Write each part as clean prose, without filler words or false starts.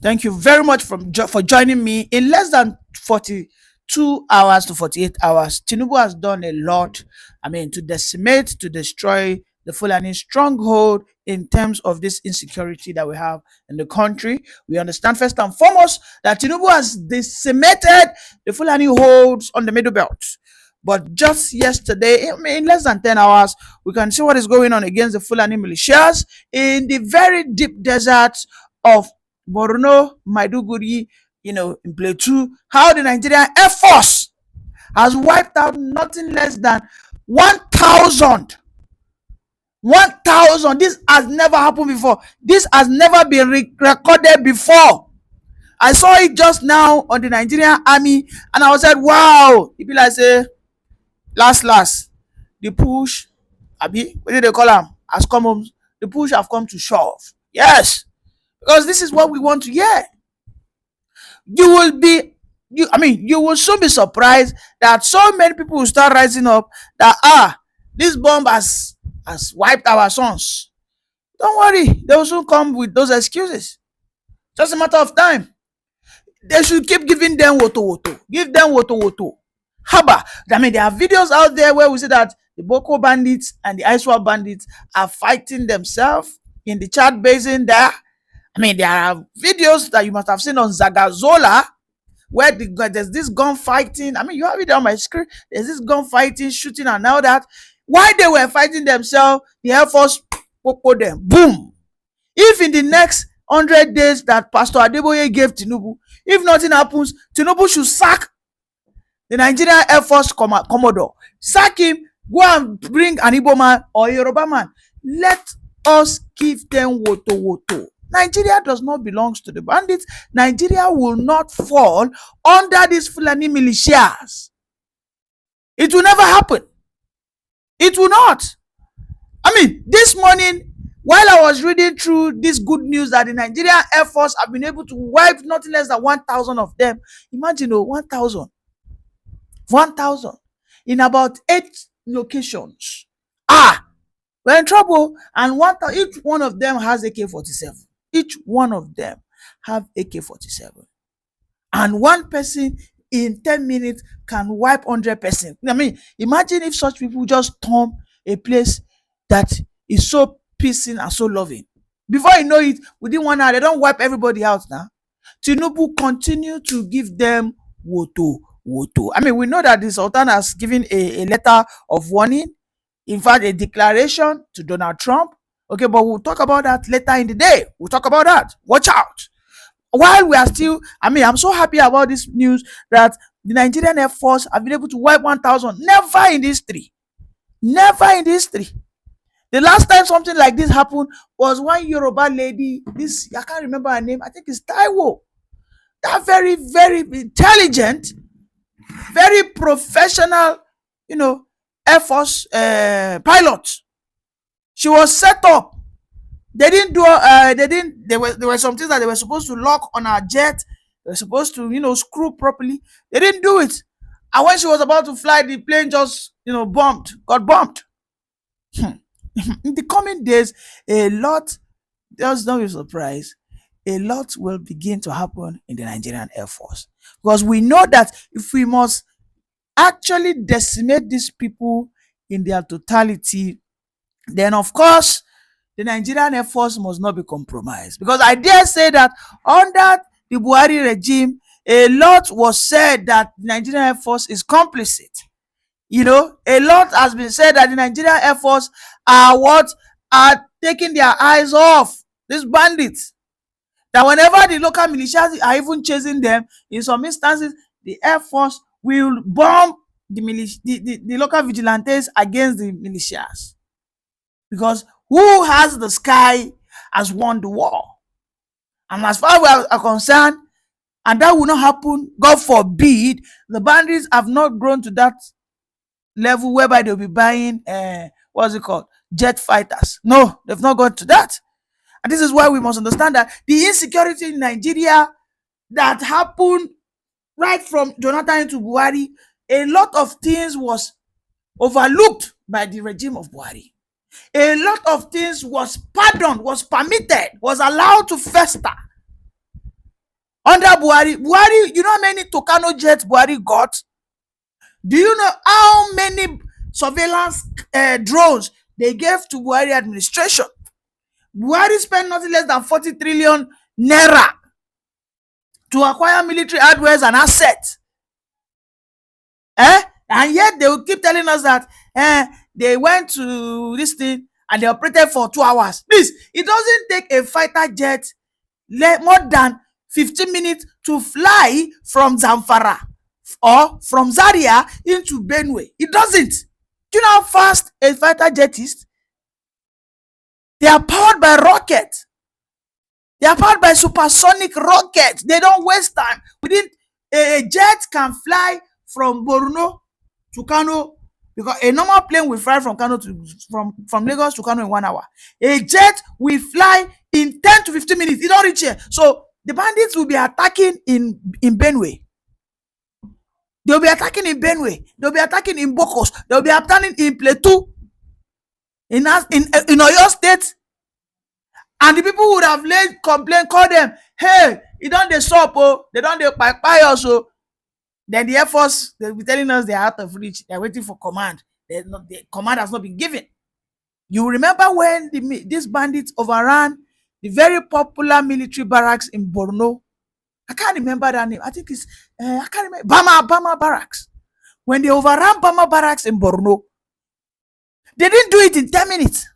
Thank you very much for joining me. In less than 42 hours to 48 hours, Tinubu has done a lot. I mean, to decimate, to destroy the Fulani stronghold in terms of this insecurity that we have in the country. We understand first and foremost that Tinubu has decimated the Fulani holds on the Middlebelt. But just yesterday, I mean, in less than 10 hours, we can see what is going on against the Fulani militias in the very deep deserts of Borno, Maiduguri, in Plateau, how the Nigerian Air Force has wiped out nothing less than 1,000. 1,000. This has never happened before. This has never been recorded before. I saw it just now on the Nigerian Army, and I was like, wow. It be like say, last, the push, Abi, what did they call him? Has come home. The push have come to shove. Yes, because this is what we want to hear. You will be you will soon be surprised that so many people will start rising up that this bomb has wiped our sons. Don't worry, they will soon come with those excuses. Just a matter of time. They should keep giving them woto. Give them woto. Haba. I mean, there are videos out there where we see that the Boko bandits and the Iswa bandits are fighting themselves in the Chad basin there. I mean, there are videos that you must have seen on Zagazola where there's this gunfighting. I mean, you have it on my screen. There's this gunfighting, shooting, and all that. While they were fighting themselves, the Air Force popo them. Boom. If in the next 100 days that Pastor Adeboye gave Tinubu, if nothing happens, Tinubu should sack the Nigerian Air Force Commodore. Sack him, go and bring an Igbo man or a Yoruba man. Let us give them woto. Nigeria does not belong to the bandits. Nigeria will not fall under these Fulani militias. It will never happen. It will not. I mean, this morning, while I was reading through this good news that the Nigerian Air Force have been able to wipe nothing less than 1,000 of them. Imagine, 1,000. 1,000 in about 8 locations. We're in trouble. And each one of them has AK-47. Each one of them have AK-47. And one person in 10 minutes can wipe 100%. I mean, imagine if such people just storm a place that is so peaceful and so loving. Before you know it, within 1 hour, they don't wipe everybody out now. Tinubu continue to give them woto. I mean, we know that the Sultan has given a letter of warning, in fact, a declaration to Donald Trump. Okay, but we'll talk about that later in the day. We'll talk about that. Watch out. While we are still, I'm so happy about this news that the Nigerian Air Force have been able to wipe 1,000. Never in history. Never in history. The last time something like this happened was one Yoruba lady, I can't remember her name, I think it's Taiwo. That very, very intelligent, very professional, Air Force pilot. She was set up. They didn't do. There were some things that they were supposed to lock on her jet. They were supposed to, screw properly. They didn't do it. And when she was about to fly, the plane just, got bumped. In the coming days, a lot, just don't be surprised, a lot will begin to happen in the Nigerian Air Force. Because we know that if we must actually decimate these people in their totality, then of course the Nigerian Air Force must not be compromised. Because I dare say that under the Buhari regime, a lot was said that the Nigerian Air Force is complicit. A lot has been said that the Nigerian Air Force are taking their eyes off these bandits. That whenever the local militias are even chasing them, in some instances, the Air Force will bomb the local vigilantes against the militias. Because who has the sky has won the war. And as far as we are concerned, and that will not happen, God forbid, the bandits have not grown to that level whereby they'll be buying, jet fighters. No, they've not gone to that. And this is why we must understand that the insecurity in Nigeria that happened right from Jonathan to Buhari, a lot of things was overlooked by the regime of Buhari. A lot of things was pardoned, was permitted, was allowed to fester. under Buhari, you know how many Tucano jets Buhari got? Do you know how many surveillance drones they gave to Buhari administration? Buhari spent nothing less than 40 trillion naira to acquire military hardware and assets. And yet they will keep telling us that they went to this thing and they operated for 2 hours. Please, it doesn't take a fighter jet more than 15 minutes to fly from Zamfara or from Zaria into Benue. It doesn't. Do you know how fast a fighter jet is? They are powered by rocket. They are powered by supersonic rockets. They don't waste time. A jet can fly from Borno to Kano, because a normal plane will fly from Kano to from Lagos to Kano in 1 hour. A jet will fly in 10 to 15 minutes. It don't reach here. So the bandits will be attacking in Benue. They'll be attacking in Benue. They'll be attacking in Bokos. They'll be attacking in Plateau, in Oyo State. And the people would have laid complaint, call them, hey, you don't they stop, oh, they don't they buy us, oh. Then the Air Force, they'll be telling us they're out of reach. They're waiting for command. The command has not been given. You remember when these bandits overran the very popular military barracks in Borno? I can't remember that name. I think it's, I can't remember. Bama Barracks. When they overran Bama Barracks in Borno, they didn't do it in 10 minutes.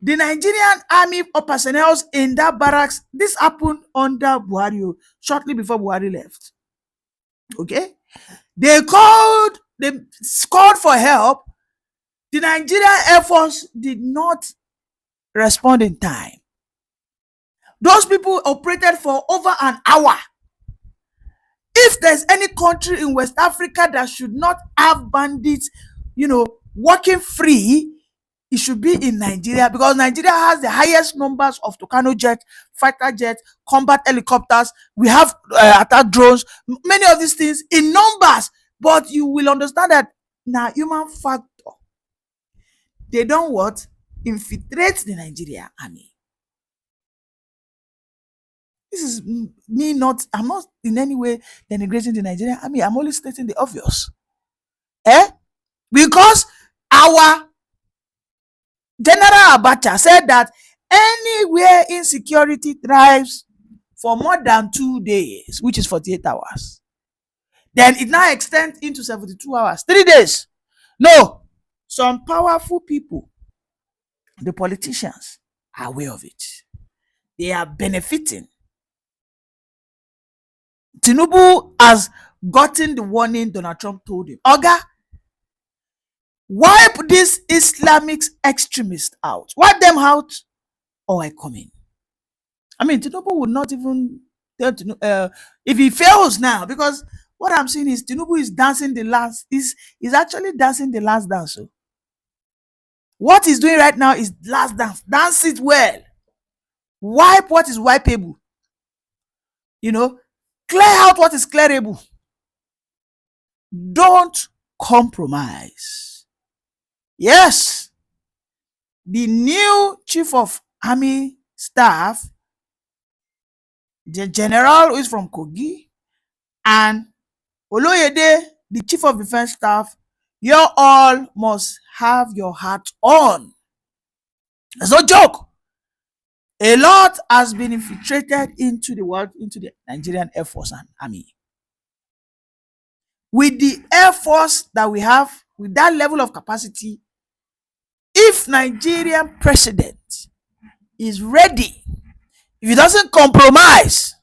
The Nigerian army or personnel in that barracks, this happened under Buhari, shortly before Buhari left. Okay? They called for help. The Nigerian Air Force did not respond in time. Those people operated for over an hour. If there's any country in West Africa that should not have bandits, working free, it should be in Nigeria, because Nigeria has the highest numbers of Tucano jets, fighter jets, combat helicopters. We have attack drones, many of these things in numbers. But you will understand that now human factor. They don't what? Infiltrate the Nigeria army. This is me not, I'm not in any way denigrating the Nigerian army. I'm only stating the obvious. Because our General Abacha said that anywhere insecurity thrives for more than 2 days, which is 48 hours, then it now extends into 72 hours, 3 days. No, some powerful people, the politicians, are aware of it. They are benefiting. Tinubu has gotten the warning Donald Trump told him. Oga, wipe these Islamic extremists out. Wipe them out, or I come in. I mean, Tinubu would not even tell Tinubu if he fails now, because what I'm seeing is Tinubu is dancing the last, is actually dancing the last dance. So what he's doing right now is last dance. Dance it well. Wipe what is wipeable. Clear out what is clearable. Don't compromise. Yes, the new chief of army staff, the general who is from Kogi, and Oloyede, the chief of defense staff, you all must have your hat on. It's no joke. A lot has been infiltrated into the world, into the Nigerian Air Force and Army. With the Air Force that we have, with that level of capacity, if Nigerian president is ready, if he doesn't compromise,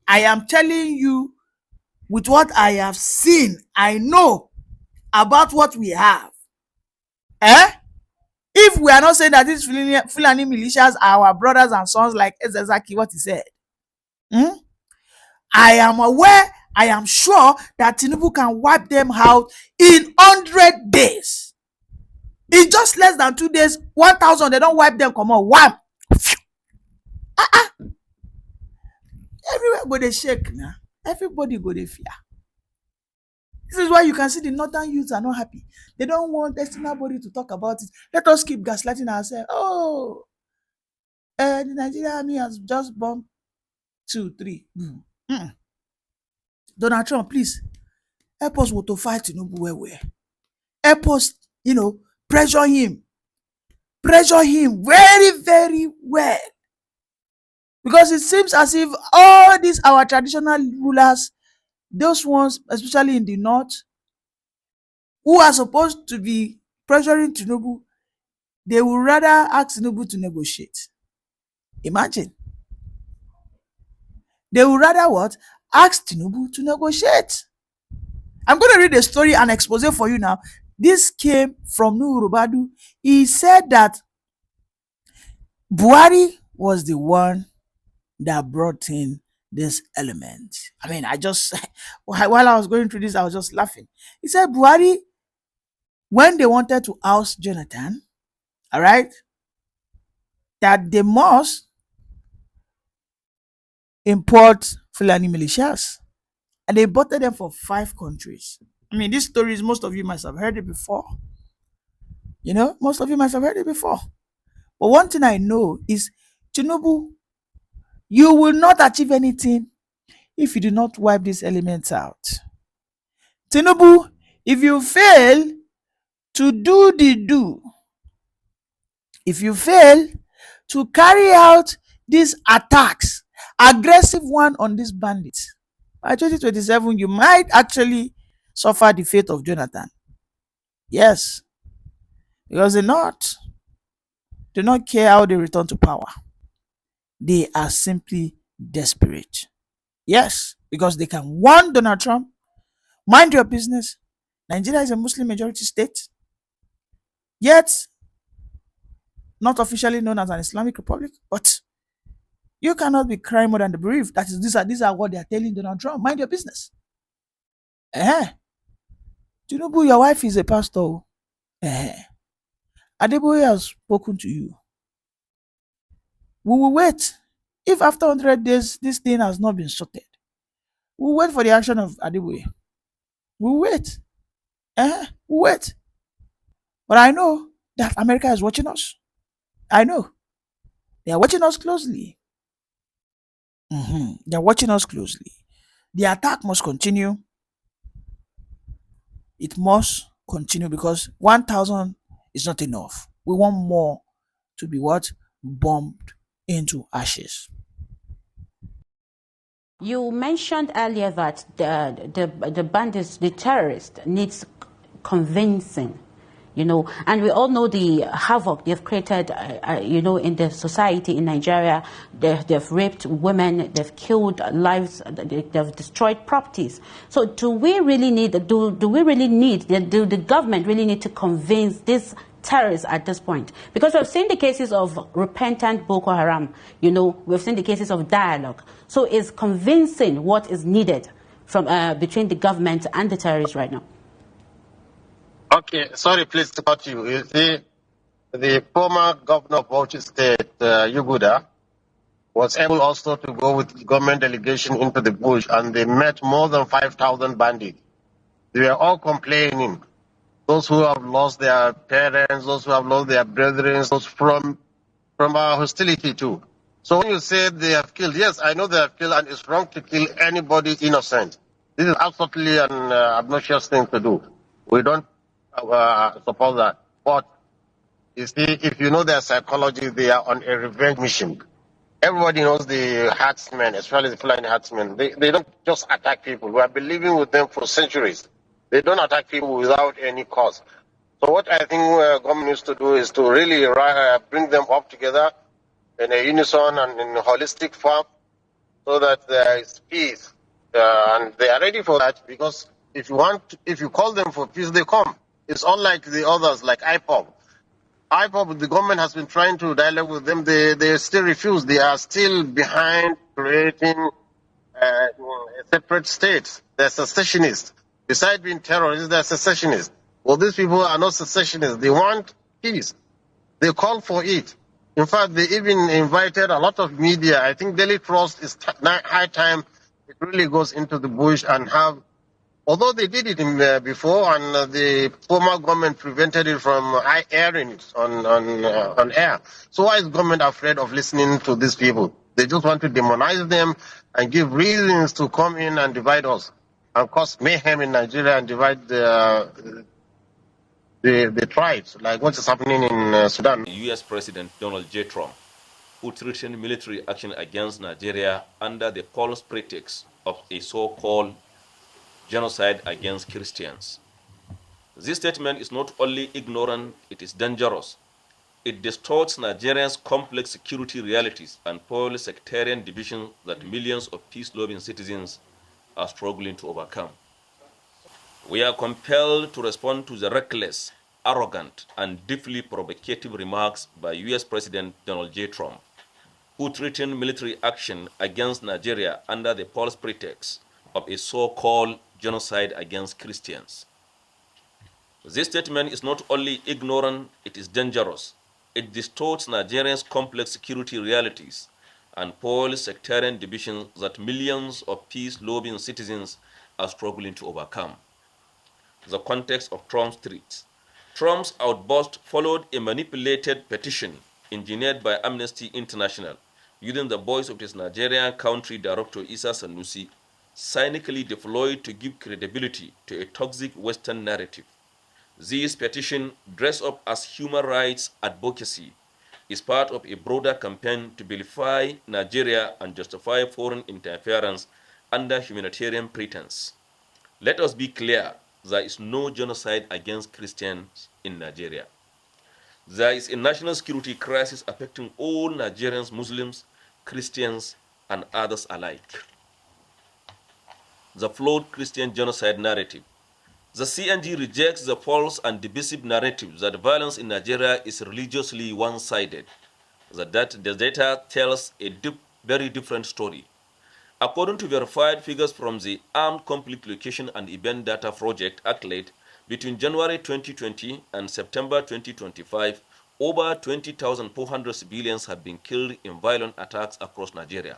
I am telling you, with what I have seen, I know about what we have. If we are not saying that these Fulani militias are our brothers and sons, like exactly what he said, I am aware, I am sure that Tinubu can wipe them out in 100 days. In just less than 2 days, 1,000, they don't wipe them, come on, wipe. Everywhere go they shake now. Everybody go they fear. This is why you can see the northern youths are not happy. They don't want anybody to talk about it. Let us keep gaslighting ourselves. Oh, the Nigerian army has just bombed 2, 3. Donald Trump, please help us to fight Tinubu well. Help us, pressure him very, very well. Because it seems as if all these our traditional rulers, those ones, especially in the north, who are supposed to be pressuring Tinubu, they would rather ask Tinubu to negotiate. Imagine. They would rather what? Ask Tinubu to negotiate. I'm going to read a story and expose for you now. This came from Nuhu Rubadu. He said that Buhari was the one that brought in this element. I mean, while I was going through this, I was just laughing. He said Buhari, when they wanted to oust Jonathan, all right, that they must import Fulani militias. And they bought them for 5 countries. I mean, these stories, most of you must have heard it before. Most of you must have heard it before. But one thing I know is, Tinubu, you will not achieve anything if you do not wipe these elements out. Tinubu, if you fail to do the do, if you fail to carry out these attacks, aggressive one on these bandits, by 2027, you might actually suffer the fate of Jonathan. Yes. Because the North do not care how they return to power. They are simply desperate. Yes. Because they can warn Donald Trump, mind your business. Nigeria is a Muslim majority state, yet not officially known as an Islamic republic. But you cannot be crying more than the bereaved. That is, these are what they are telling Donald Trump. Mind your business. Tinubu, your wife is a pastor. Adeboye has spoken to you. We will wait. If after 100 days this thing has not been sorted, we'll wait for the action of Adeboye. We'll wait. We'll wait. But I know that America is watching us. I know. They are watching us closely. They are watching us closely. The attack must continue. It must continue because 1,000 is not enough. We want more to be what? Bombed into ashes. You mentioned earlier that the bandits, the terrorists, needs convincing, and we all know the havoc they've created, in the society in Nigeria. They've raped women, they've killed lives, they've destroyed properties. So do we really need, do the government really need to convince these terrorists at this point? Because we've seen the cases of repentant Boko Haram, we've seen the cases of dialogue. So is convincing what is needed from between the government and the terrorists right now? Okay, sorry, please to cut you. You see, the former governor of Vows State, Yuguda, was able also to go with government delegation into the bush, and they met more than 5,000 bandits. They were all complaining. Those who have lost their parents, those who have lost their brethren, those from our hostility too. So when you say they have killed, yes, I know they have killed, and it's wrong to kill anybody innocent. This is absolutely an obnoxious thing to do. We don't suppose that. But you see, if you know their psychology, they are on a revenge mission. Everybody knows the herdsmen, especially the Fulani herdsmen. They don't just attack people. We have been living with them for centuries. They don't attack people without any cause. So what I think government needs to do is to really bring them up together in a unison and in a holistic form so that there is peace. And they are ready for that because if you call them for peace, they come. It's unlike the others, like IPOB. IPOB, the government has been trying to dialogue with them. They still refuse. They are still behind creating a separate state. They're secessionists. Besides being terrorists, they're secessionists. Well, these people are not secessionists. They want peace. They call for it. In fact, they even invited a lot of media. I think Daily Trust is high time it really goes into the bush and have. Although they did it before, and the former government prevented it from airing it on air. So why is government afraid of listening to these people? They just want to demonize them and give reasons to come in and divide us and cause mayhem in Nigeria and divide the tribes, like what is happening in Sudan. U.S. President Donald J. Trump, who threatened military action against Nigeria under the false pretext of a so-called genocide against Christians. This statement is not only ignorant, it is dangerous. It distorts Nigeria's complex security realities and fuels sectarian divisions that millions of peace-loving citizens are struggling to overcome. We are compelled to respond to the reckless, arrogant, and deeply provocative remarks by U.S. President Donald J. Trump, who threatened military action against Nigeria under the false pretext of a so-called genocide against Christians. This statement is not only ignorant, it is dangerous. It distorts Nigeria's complex security realities and fuels sectarian divisions that millions of peace-loving citizens are struggling to overcome. The context of Trump's threats. Trump's outburst followed a manipulated petition engineered by Amnesty International using the voice of his Nigerian country director Issa Sanusi, cynically deployed to give credibility to a toxic Western narrative. This petition, dressed up as human rights advocacy, is part of a broader campaign to vilify Nigeria and justify foreign interference under humanitarian pretense. Let us be clear, there is no genocide against Christians in Nigeria. There is a national security crisis affecting all Nigerians, Muslims, Christians, and others alike. The flawed Christian genocide narrative. The CNG rejects the false and divisive narrative that violence in Nigeria is religiously one-sided. The data tells a very different story. According to verified figures from the Armed Conflict Location and Event Data Project, ACLED, between January 2020 and September 2025, over 20,400 civilians have been killed in violent attacks across Nigeria.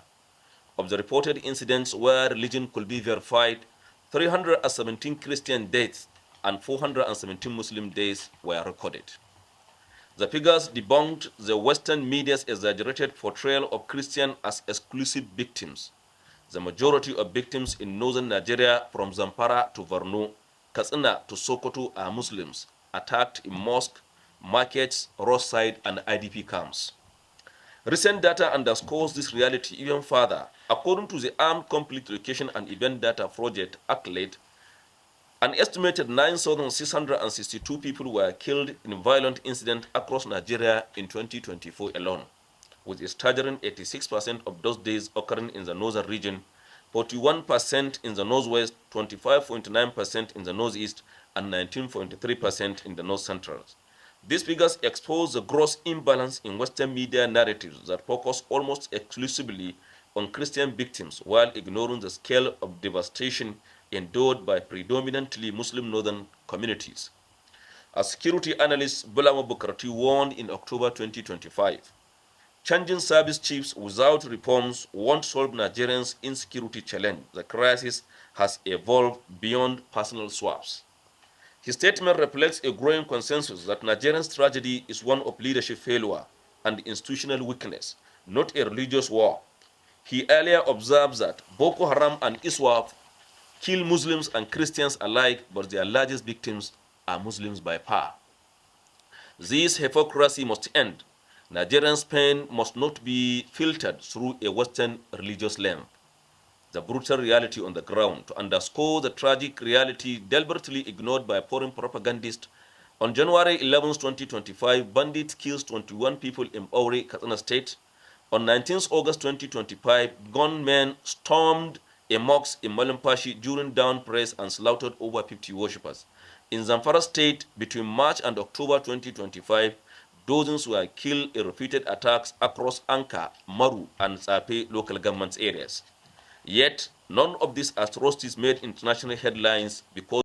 Of the reported incidents where religion could be verified, 317 Christian deaths and 417 Muslim deaths were recorded. The figures debunked the Western media's exaggerated portrayal of Christians as exclusive victims. The majority of victims in northern Nigeria, from Zamfara to Borno, Katsina to Sokoto, are Muslims, attacked in mosques, markets, roadside, and IDP camps. Recent data underscores this reality even further. According to the Armed Conflict Location and Event Data Project, ACLED, an estimated 9,662 people were killed in violent incidents across Nigeria in 2024 alone, with a staggering 86% of those days occurring in the northern region, 41% in the northwest, 25.9% in the northeast, and 19.3% in the north central. These figures expose the gross imbalance in Western media narratives that focus almost exclusively on Christian victims while ignoring the scale of devastation endured by predominantly Muslim northern communities. As security analyst Bulama Bukarati warned in October 2025, changing service chiefs without reforms won't solve Nigerians' insecurity challenge. The crisis has evolved beyond personal swaps. His statement reflects a growing consensus that Nigeria's tragedy is one of leadership failure and institutional weakness, not a religious war. He earlier observed that Boko Haram and ISWAP kill Muslims and Christians alike, but their largest victims are Muslims by far. This hypocrisy must end. Nigerians' pain must not be filtered through a Western religious lens. The brutal reality on the ground. To underscore the tragic reality deliberately ignored by foreign propagandists, on January 11, 2025, bandits killed 21 people in Aure, Katsina State. On 19 August 2025, gunmen stormed a mosque in Malampashi during dawn prayers and slaughtered over 50 worshippers. In Zamfara State, between March and October 2025, dozens were killed in repeated attacks across Anka, Maru, and Tsape local government areas. Yet, none of these atrocities made international headlines because